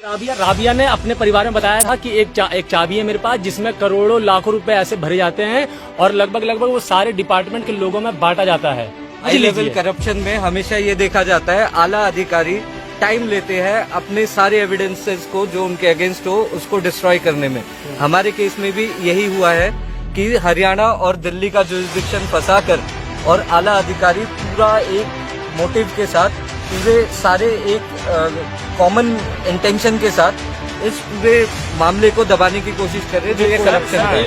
राबिया ने अपने परिवार में बताया था कि एक चाबी है मेरे पास जिसमें करोड़ों लाखों रुपए ऐसे भरे जाते हैं और लगभग वो सारे डिपार्टमेंट के लोगों में बांटा जाता है। हाई लेवल करप्शन में हमेशा ये देखा जाता है आला अधिकारी टाइम लेते हैं अपने सारे एविडेंसेस को जो उनके अगेंस्ट हो उसको डिस्ट्रॉय करने में। हमारे केस में भी यही हुआ है कि हरियाणा और दिल्ली का जुरिस्डिक्शन फंसाकर और आला अधिकारी पूरा एक मोटिव के साथ पूरे सारे एक कॉमन इंटेंशन के साथ इस पूरे मामले को दबाने की कोशिश कर रहे हैं जो ये करप्शन है।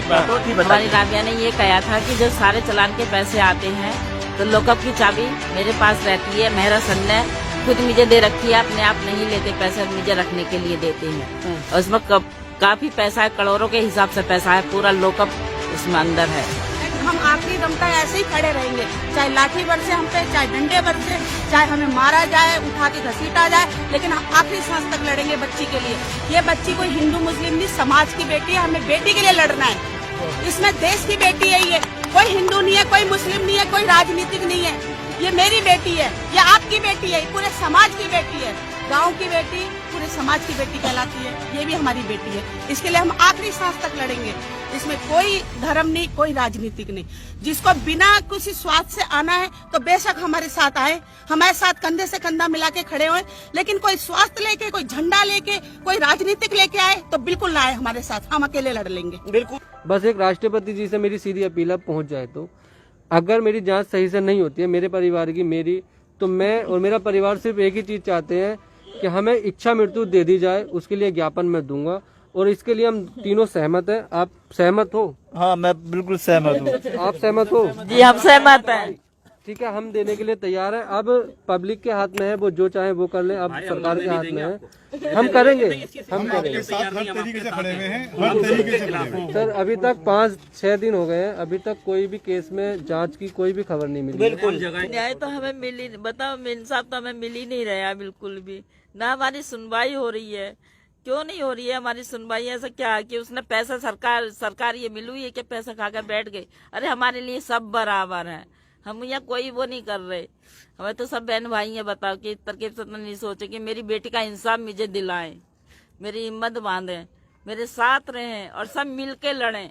हमारी राबिया ने ये कहा था कि जब सारे चलान के पैसे आते हैं तो लॉकअप की चाबी मेरे पास रहती है, मेहरा सन ने खुद मुझे दे रखी है, अपने आप नहीं लेते पैसे, मुझे रखने के लिए देते हैं। और उसमें काफी पैसा है, करोड़ों के हिसाब से पैसा है, पूरा लॉकअप उसमें अंदर है। हम आखिरी दम तक ऐसे ही खड़े रहेंगे, चाहे लाठी बरसे हम पे, चाहे डंडे बरसे, चाहे हमें मारा जाए, उठा के घसीटा जाए, लेकिन हम आखिरी सांस तक लड़ेंगे बच्ची के लिए। ये बच्ची कोई हिंदू मुस्लिम नहीं, समाज की बेटी है, हमें बेटी के लिए लड़ना है। इसमें देश की बेटी है, ये कोई हिंदू नहीं है, कोई मुस्लिम नहीं है, कोई राजनीतिक नहीं है। ये मेरी बेटी है, ये आपकी बेटी है, पूरे समाज की बेटी है, गांव की बेटी पूरे समाज की बेटी कहलाती है। ये भी हमारी बेटी है, इसके लिए हम आखिरी सांस तक लड़ेंगे। इसमें कोई धर्म नहीं, कोई राजनीतिक नहीं। जिसको बिना किसी स्वार्थ से आना है तो बेशक हमारे साथ आए, हमारे साथ कंधे से कंधा मिला के खड़े हुए, लेकिन कोई स्वार्थ लेके, कोई झंडा लेके, कोई राजनीतिक लेके आए तो बिल्कुल ना आए हमारे साथ, हम अकेले लड़ लेंगे। बिल्कुल। बस एक राष्ट्रपति जी से मेरी सीधी अपील अब पहुंच जाए तो अगर मेरी जांच सही से नहीं होती है मेरे परिवार की, मेरी तो मैं और मेरा परिवार सिर्फ एक ही चीज चाहते हैं कि हमें इच्छा मृत्यु दे दी जाए, उसके लिए ज्ञापन मैं दूंगा और इसके लिए हम तीनों सहमत हैं। आप सहमत हो? हाँ, मैं बिल्कुल सहमत हूँ। आप सहमत हो? जी हम सहमत हैं। ठीक है, हम देने के लिए तैयार हैं। अब पब्लिक के हाथ में है, वो जो चाहे वो कर ले, अब सरकार के हाथ में है, हम करेंगे, हम करेंगे। हर तरीके से खड़े हुए हैं, हर तरीके से खड़े हुए हैं। सर अभी तक 5-6 दिन हो गए हैं, अभी तक कोई भी केस में जांच की कोई भी खबर नहीं मिली। बिल्कुल न्याय तो हमें मिल ही, बताओ इंसाफ तो हमें मिल ही नहीं रहा है बिल्कुल भी। ना हमारी सुनवाई हो रही है। क्यों नहीं हो रही है हमारी सुनवाई? ऐसा क्या है कि उसने पैसा सरकार ये मिली हुई है कि पैसा खाकर बैठ गई? अरे हमारे लिए सब बराबर है, हम यहाँ कोई वो नहीं कर रहे, हमें तो सब बहन भाई हैं। बताओ कि इस तरकीब से तो नहीं सोचे कि मेरी बेटी का इंसाफ मुझे दिलाएं, मेरी हिम्मत बांधे, मेरे साथ रहें और सब मिल के लड़ें।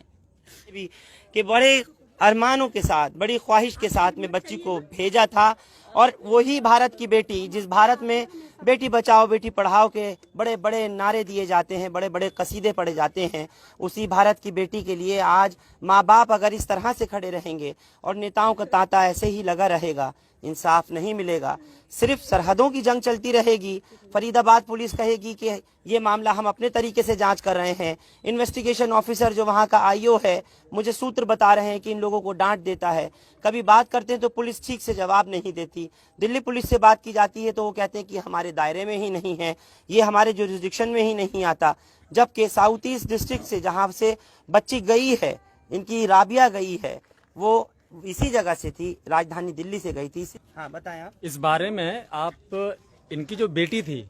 कि बड़े अरमानों के साथ, बड़ी ख्वाहिश के साथ में बच्ची को भेजा था और वही भारत की बेटी, जिस भारत में बेटी बचाओ बेटी पढ़ाओ के बड़े बड़े नारे दिए जाते हैं, बड़े बड़े कसीदे पढ़े जाते हैं, उसी भारत की बेटी के लिए आज माँ बाप अगर इस तरह से खड़े रहेंगे और नेताओं का तांता ऐसे ही लगा रहेगा, इंसाफ नहीं मिलेगा। सिर्फ सरहदों की जंग चलती रहेगी। फरीदाबाद पुलिस कहेगी कि ये मामला हम अपने तरीके से जांच कर रहे हैं। इन्वेस्टिगेशन ऑफिसर जो वहाँ का आईओ है मुझे सूत्र बता रहे हैं कि इन लोगों को डांट देता है। कभी बात करते हैं तो पुलिस ठीक से जवाब नहीं देती। दिल्ली पुलिस से बात की जाती है तो वो कहते हैं कि हमारे दायरे में ही नहीं है, ये हमारे जुरिस्डिक्शन में ही नहीं आता। जबकि साउथ ईस्ट डिस्ट्रिक्ट से जहाँ से बच्ची गई है, इनकी राबिया गई है, वो इसी जगह से थी, राजधानी दिल्ली से गई थी। हाँ बताएं आप। इस बारे में आप, इनकी जो बेटी थी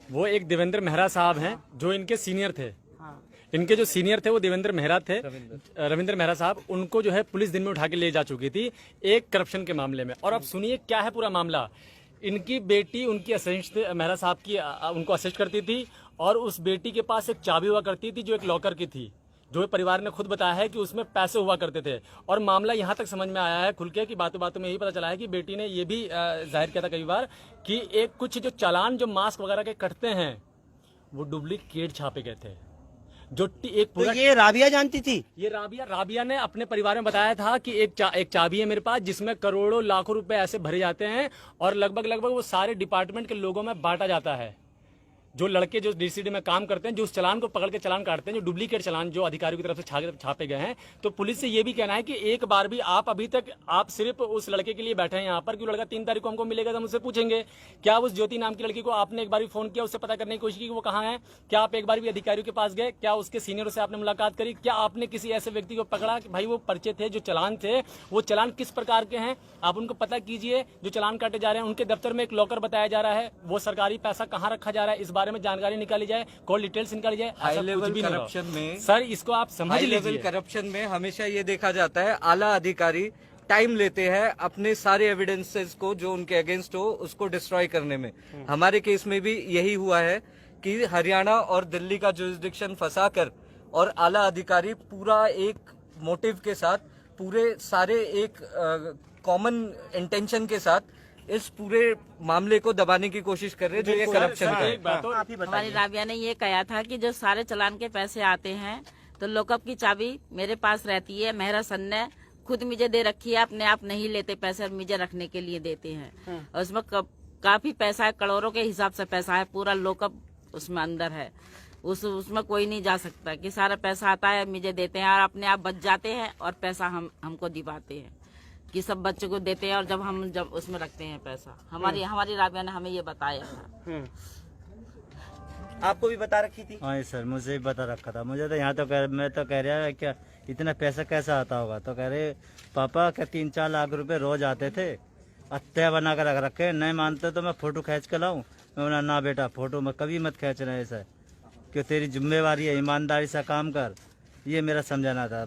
वो एक देवेंद्र मेहरा साहब हैं जो इनके सीनियर थे। इनके जो सीनियर थे वो देवेंद्र मेहरा थे, रविंद्र मेहरा साहब। उनको जो है पुलिस दिन में उठा के ले जा चुकी थी एक करप्शन के मामले में। और अब सुनिए क्या है पूरा मामला। इनकी बेटी उनकी असिस्टेंट मेहरा साहब की उनको असिस्ट करती थी और उस बेटी के पास एक चाबी हुआ करती थी जो एक लॉकर की थी, जो परिवार ने खुद बताया है कि उसमें पैसे हुआ करते थे। और मामला यहाँ तक समझ में आया है खुल के कि बातों बातों में यही पता चला है कि बेटी ने ये भी जाहिर किया था कई बार कि एक कुछ जो चालान जो मास्क वगैरह के कटते हैं वो डुप्लीकेट छापे गए थे। जो एक पूरा तो ये राबिया जानती थी? ये राबिया ने अपने परिवार में बताया था कि एक चाबी है मेरे पास जिसमें करोड़ों लाखों रुपए ऐसे भरे जाते हैं और लगभग वो सारे डिपार्टमेंट के लोगों में बांटा जाता है। जो लड़के जो डीसीडी में काम करते हैं, जो उस चालान को पकड़ के चालान काटते हैं, जो डुप्लीकेट चालान जो अधिकारियों की तरफ से छापे गए हैं। तो पुलिस से ये भी कहना है कि एक बार भी आप अभी तक आप सिर्फ उस लड़के के लिए बैठे हैं यहाँ पर, क्यों लड़का 3 तारीख को हमको मिलेगा तो हम उससे पूछेंगे क्या उस ज्योति नाम की लड़की को आपने एक बार भी फोन किया, उससे पता करने की कोशिश की कि वो कहाँ है? क्या आप एक बार भी अधिकारियों के पास गए? क्या उसके सीनियरों से आपने मुलाकात करी? क्या आपने किसी ऐसे व्यक्ति को पकड़ा कि भाई वो पर्चे थे, जो चालान थे, वो चालान किस प्रकार के हैं? आप उनको पता कीजिए। जो चालान काटे जा रहे हैं उनके दफ्तर में एक लॉकर बताया जा रहा है, वो सरकारी पैसा कहाँ रखा जा रहा है, इस बारे में जानकारी निकाली जाए, कॉल डिटेल्स निकाली जाए। हाई लेवल करप्शन में सर इसको आप समझ हाई लीजिए। लेवल करप्शन में हमेशा ये देखा जाता है आला अधिकारी टाइम लेते हैं अपने सारे एविडेंसेस को जो उनके अगेंस्ट हो उसको डिस्ट्रॉय करने में। हमारे केस में भी यही हुआ है कि हरियाणा और दिल्ली का जुरिस्डिक्शन फंसाकर और आला अधिकारी पूरा एक मोटिव के साथ, पूरे सारे एक कॉमन इंटेंशन के साथ इस पूरे मामले को दबाने की कोशिश कर रहे हैं, जो ये करप्शन का है। हमारी राबिया ने ये कहा था कि जो सारे चलान के पैसे आते हैं तो लॉकअप की चाबी मेरे पास रहती है, मेहरा सन ने खुद मुझे दे रखी है, अपने आप नहीं लेते पैसे, मुझे रखने के लिए देते हैं। और उसमें काफी पैसा है, करोड़ों के हिसाब से पैसा है, पूरा लॉकअप उसमें अंदर है, उसमें कोई नहीं जा सकता कि सारा पैसा आता है मुझे देते हैं और अपने आप बच जाते हैं और पैसा हमको दिवाते हैं कि सब बच्चों को देते हैं और जब उसमें रखते हैं पैसा। हमारी राबिया ने हमें ये बताया था। आपको भी बता रखी थी? हाँ सर, मुझे भी बता रखा था। मुझे तो यहाँ तो मैं तो कह रहा है क्या इतना पैसा कैसा आता होगा, तो कह रहे पापा क्या 3-4 लाख रुपए रोज आते थे, अत्या बना कर रख रखे, नहीं मानते तो मैं फोटो खींच कर लाऊं। मैं बोला ना बेटा, फोटो में कभी मत खींचना ऐसा, क्यों तेरी जिम्मेवारी है, ईमानदारी से काम कर, ये मेरा समझाना था।